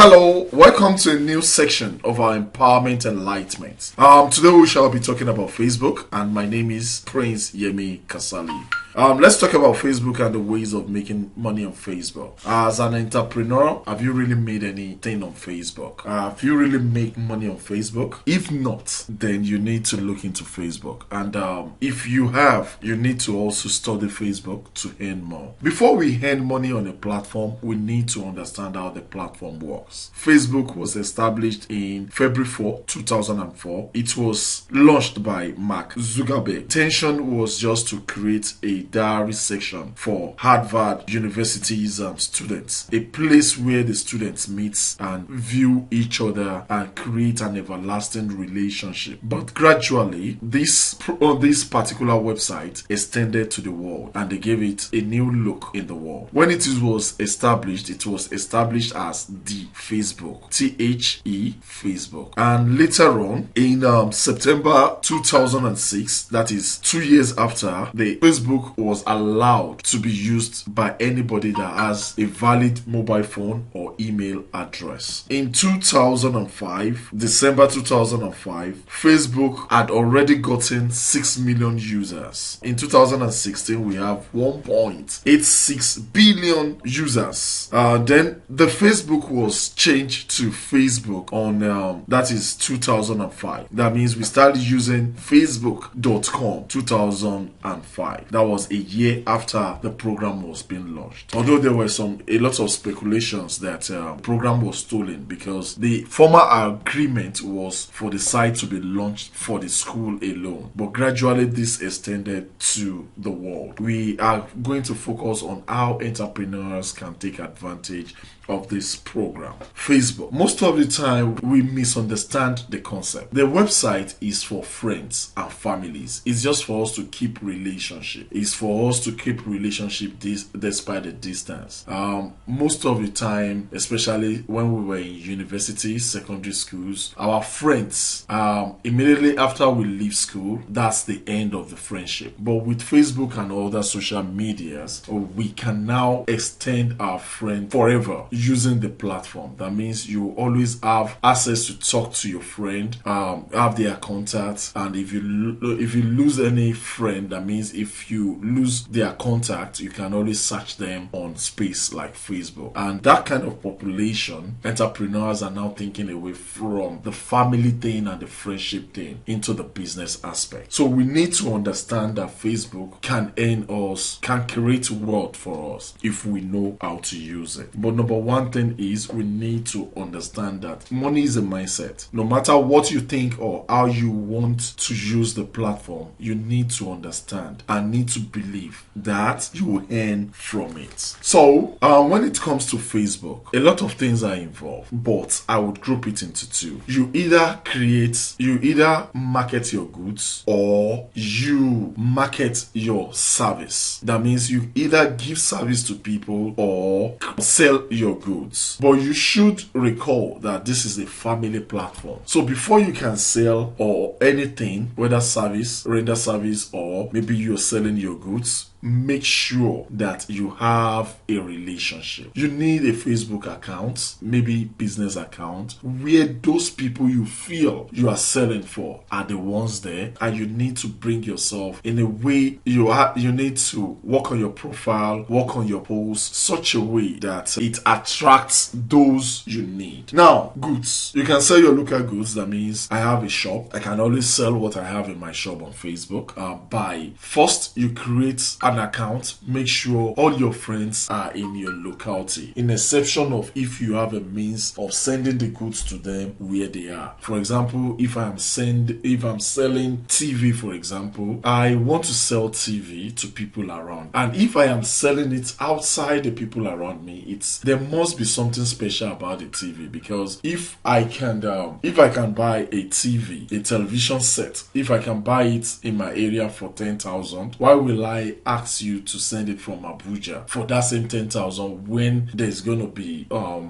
Hello, welcome to a new section of our Empowerment Enlightenment. Today we shall be talking about Facebook, and my name is Prince Yemi Kasali. Let's talk about Facebook and the ways of making money on Facebook. As an entrepreneur, have you really made anything on Facebook? Have you really made money on Facebook? If not, then you need to look into Facebook. And if you have, you need to also study Facebook to earn more. Before we earn money on a platform, we need to understand how the platform works. Facebook was established in February 4, 2004. It was launched by Mark Zuckerberg. Intention was just to create a diary section for Harvard University's students, a place where the students meet and view each other and create an everlasting relationship. But gradually, this particular website extended to the world, and they gave it a new look in the world. When it was established as the Facebook, THE Facebook, and later on in September 2006, that is 2 years after, the Facebook was allowed to be used by anybody that has a valid mobile phone or email address. In 2005, December 2005, Facebook had already gotten 6 million users. In 2016, we have 1.86 billion users. Then the Facebook was changed to Facebook on that is 2005. That means we started using facebook.com 2005. That was a year after the program was being launched. Although there were a lot of speculations that the program was stolen, because the former agreement was for the site to be launched for the school alone. But gradually this extended to the world. We are going to focus on how entrepreneurs can take advantage of this program. Facebook. Most of the time we misunderstand the concept. The website is for friends and families. It's just for us to keep relationship. It's for us to keep relationship despite the distance. Most of the time, especially when we were in universities, secondary schools, our friends, immediately after we leave school, that's the end of the friendship. But with Facebook and other social medias, we can now extend our friend forever using the platform. That means you always have access to talk to your friend, have their contacts, and if you lose any friend, that means if you lose their contact, you can always search them on space like Facebook. And that kind of population, entrepreneurs are now thinking away from the family thing and the friendship thing into the business aspect. So we need to understand that Facebook can create wealth for us if we know how to use it. But number one thing is we need to understand that money is a mindset. No matter what you think or how you want to use the platform, you need to understand and need to believe that you will earn from it. So when it comes to Facebook, a lot of things are involved, but I would group it into two. You either market your goods or you market your service. That means you either give service to people or sell your goods. But you should recall that this is a family platform. So before you can sell or anything, whether render service, or maybe you're selling your goods, make sure that you have a relationship. You need a Facebook account, maybe business account, where those people you feel you are selling for are the ones there, and you need to bring yourself in a way you need to work on your profile, work on your posts such a way that it attracts those you need. Now, goods. You can sell your local goods. That means I have a shop. I can always sell what I have in my shop on Facebook. First, you create an account. Make sure all your friends are in your locality, in exception of if you have a means of sending the goods to them where they are. For example, if I'm selling TV, for example, I want to sell TV to people around, and if I am selling it outside the people around me, there must be something special about the TV, because if I can buy a TV, a television set, if I can buy it in my area for 10,000, why will I ask asks you to send it from Abuja for that same 10,000 when there's going to be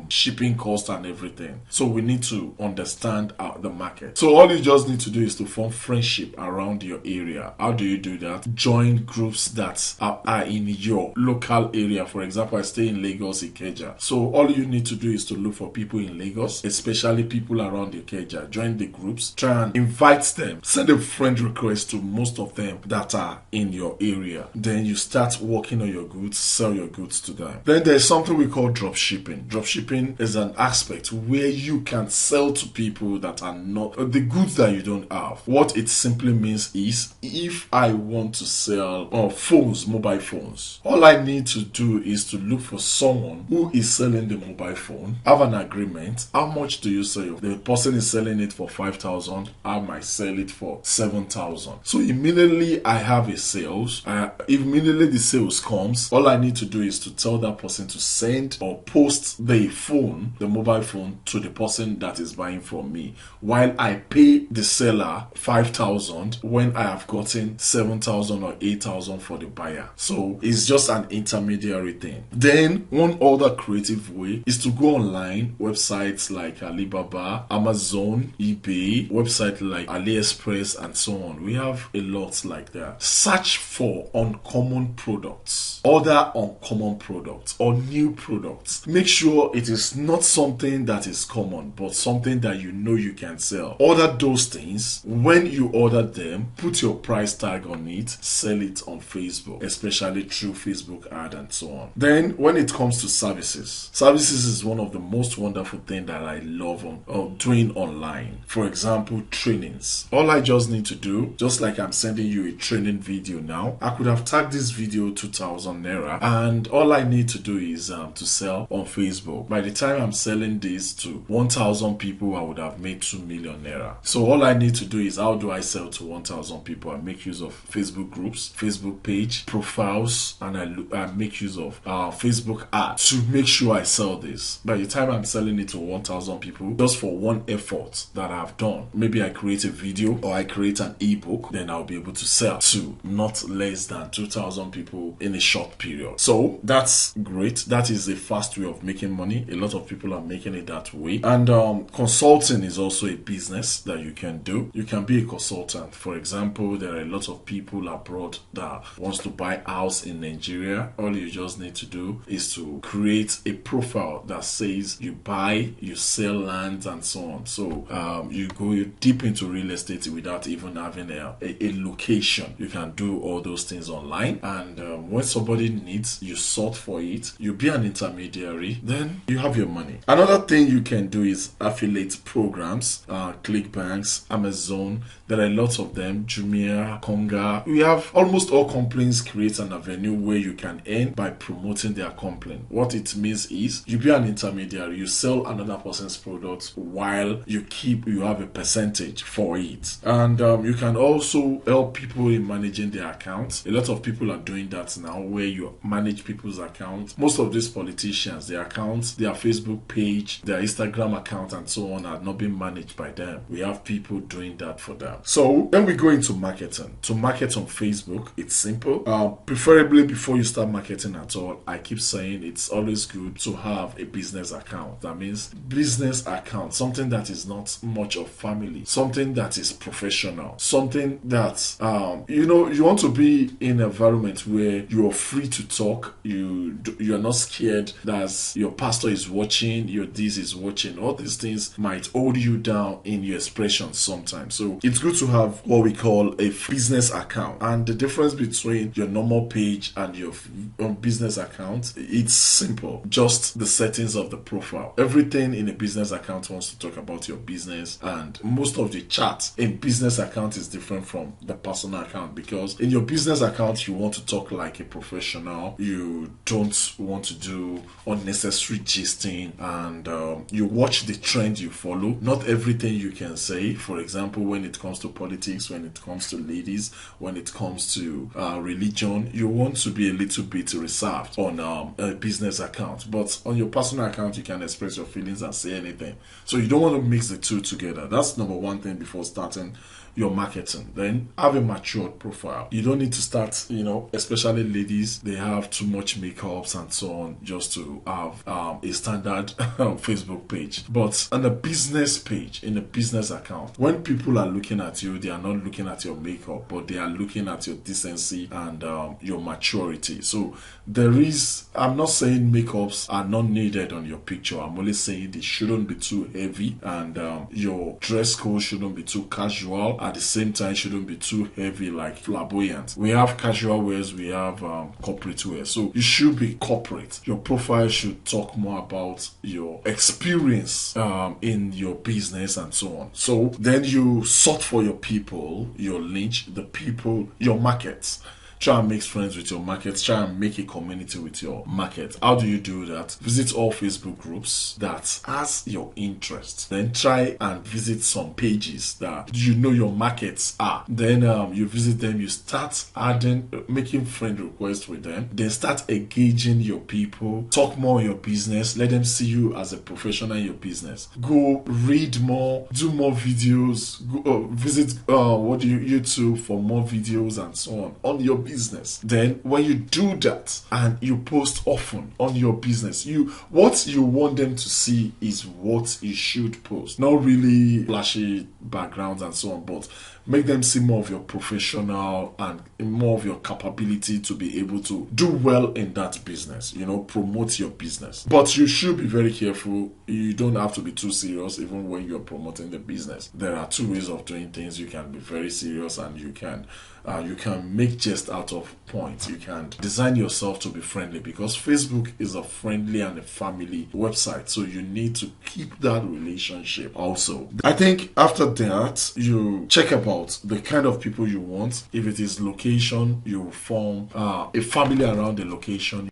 shipping cost and everything. So we need to understand the market. So all you just need to do is to form friendship around your area. How do you do that? Join groups that are in your local area. For example, I stay in Lagos, Ikeja. So all you need to do is to look for people in Lagos, especially people around Ikeja. Join the groups, try and invite them, send a friend request to most of them that are in your area. Then you start working on your goods, sell your goods to them. Then there's something we call drop shipping. Drop shipping is an aspect where you can sell to people that are not the goods that you don't have. What it simply means is, if I want to sell phones, mobile phones, all I need to do is to look for someone who is selling the mobile phone, have an agreement. How much do you sell? The person is selling it for 5,000. I might sell it for 7,000. So immediately I have a sales. Immediately the sales comes, all I need to do is to tell that person to send or post the phone, the mobile phone, to the person that is buying from me, while I pay the seller 5,000 when I have gotten 7,000 or 8,000 for the buyer. So it's just an intermediary thing. Then one other creative way is to go online, websites like Alibaba, Amazon, eBay, websites like AliExpress, and so on. We have a lot like that. Search for uncommon products, other uncommon products, or new products. Make sure it is not something that is common, but something that you know you can sell. Order those things. When you order them, put your price tag on it, sell it on Facebook, especially through Facebook ad and so on. Then when it comes to services is one of the most wonderful things that I love doing online. For example, trainings. All I just need to do, just like I'm sending you a training video now, I could have tagged this video 2,000 naira, and all I need to do is to sell on Facebook. By the time I'm selling this to 1,000 people, I would have made 2 million naira. So all I need to do is, how do I sell to 1,000 people? I make use of Facebook groups, Facebook page, profiles, and I make use of Facebook ads to make sure I sell this. By the time I'm selling it to 1,000 people, just for one effort that I've done, maybe I create a video or I create an ebook, then I'll be able to sell to not less than 2,000 people in a short period. So that's great. That is a fast way of making money. A lot of people are making it that way. And consulting is also a business that you can do. You can be a consultant. For example, there are a lot of people abroad that wants to buy a house in Nigeria. All you just need to do is to create a profile that says you buy, you sell lands, and so on. So you go deep into real estate without even having a location. You can do all those things online, and when somebody needs, you sort for it, you be an intermediary, then you have your money. Another thing you can do is affiliate programs, ClickBanks, Amazon. There are lots of them, Jumia, Konga. We have almost all companies create an avenue where you can earn by promoting their company. What it means is, you be an intermediary, you sell another person's products while you have a percentage for it. And you can also help people in managing their accounts. A lot of people are doing that now, where you manage people's accounts. Most of these politicians, their accounts, their Facebook page, their Instagram account, and so on, are not being managed by them. We have people doing that for them. So then we go into marketing. To market on Facebook, it's simple. Preferably before you start marketing at all, I keep saying it's always good to have a business account. That means business account, something that is not much of family, something that is professional, something that you want to be in an environment where you are free to talk. You're not scared that your pastor is watching, your this is watching. All these things might hold you down in your expressions sometimes. So it's good to have what we call a business account. And the difference between your normal page and your business account, it's simple. Just the settings of the profile. Everything in a business account wants to talk about your business, and most of the chat in business account is different from the personal account, because in your business account you want to talk like a professional. You don't want to do unnecessary gisting, and you watch the trend you follow. Not everything you can say. For example, when it comes to politics, when it comes to ladies, when it comes to religion, you want to be a little bit reserved on a business account. But on your personal account, you can express your feelings and say anything. So you don't want to mix the two together. That's number one thing before starting your marketing. Then have a matured profile. You don't need to start that, especially ladies, they have too much makeups and so on just to have a standard Facebook page. But on a business page, in a business account, when people are looking at you, they are not looking at your makeup, but they are looking at your decency and your maturity. So I'm not saying makeups are not needed on your picture. I'm only saying they shouldn't be too heavy, and your dress code shouldn't be too casual. At the same time, shouldn't be too heavy, like flamboyant. We have casual wears, we have corporate wear. So you should be corporate. Your profile should talk more about your experience in your business and so on. So then you sort for your people, your niche, the people, your markets. Try and make friends with your market. Try and make a community with your market. How do you do that? Visit all Facebook groups that has your interest. Then try and visit some pages that your markets are. Then you visit them. You start making friend requests with them. Then start engaging your people. Talk more on your business. Let them see you as a professional in your business. Go read more. Do more videos. Go visit YouTube for more videos and so on your business. Then when you do that and you post often on your business, what you want them to see is what you should post. Not really flashy backgrounds and so on, but make them see more of your professional and more of your capability to be able to do well in that business. Promote your business. But you should be very careful. You don't have to be too serious even when you're promoting the business. There are two ways of doing things. You can be very serious, and you can make jest out of points. You can design yourself to be friendly, because Facebook is a friendly and a family website. So you need to keep that relationship also. I think after that, you check about the kind of people you want. If it is location, you form a family around the location.